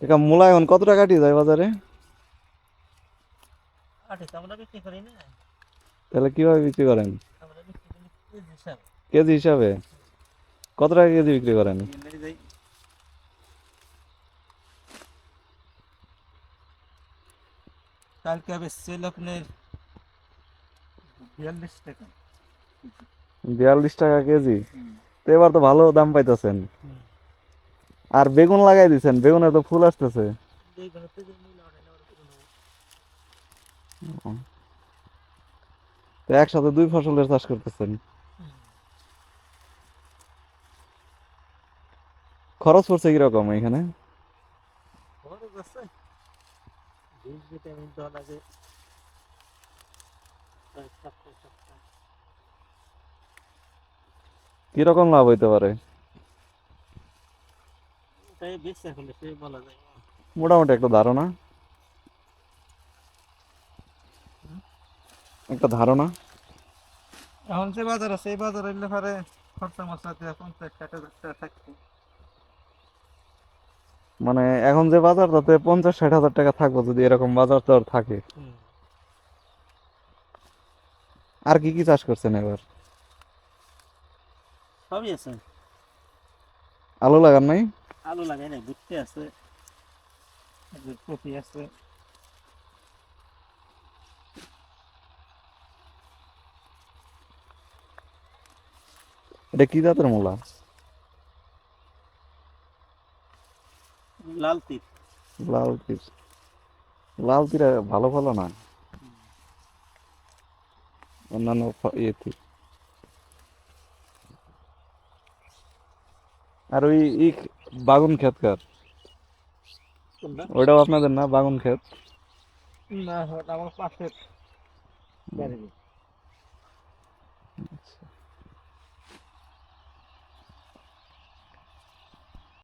এটা মূলা এখন কত টাকা কাটি যায় বাজারে? আমরা বিক্রি করি না, তাহলে কিভাবে বিক্রি করেন? আমরা বিক্রি করি কেজি হিসাবে। কেজি হিসাবে? কত টাকা কেজি বিক্রি করেন? কিনলে যাই কালকে বেচছিল আপনার 42 টাকা। 42 টাকা কেজি? হুম। তো এবার তো ভালো দাম পাইতেছেন। হুম। আর বেগুন লাগাই দিছেন, বেগুনে তো ফুল আসতেছে। এইগুলোতে যে মূল্য ওঠে না, ওরা কোনো তো একসাথে দুই ফসলের চাষ করতেছেন। খরচ পড়ছে কিরকম এখানে? খরচ আছে, বীজ ভিটামিন দেওয়া লাগে, প্রায় 700-800 কিরকম লাভ হইতে পারে? তাই বেশি এখন সে বলা যায় না। মোটামুটি একটা ধারণা, একটা ধারণা। এখন যে বাজার আছে এই বাজার এলে পরে খরচা মশলা দিয়ে 50-60 হাজার টাকা থাকবে। মানে এখন যে বাজার, তাতে 50-60 হাজার টাকা থাকবে যদি এরকম বাজার দর থাকে। হুম। আর কি কি চাষ করছেন এবার? সবই আছে। আলু লাগান নাই? আলু লাগাই নাই, ভুট্টি আছে, কপি আছে। এটা কি জাতের মূলা? লাল তীর। লাল তীর? লাল তীর ভালো ফলো না অন্যান্য ইয়েতে? আর ওই বাগুন ক্ষেত কার? কোনটা? ওইটাও আপনাদের না, বাগুন ক্ষেত? না, ওটা আমার পাশের বাড়ির।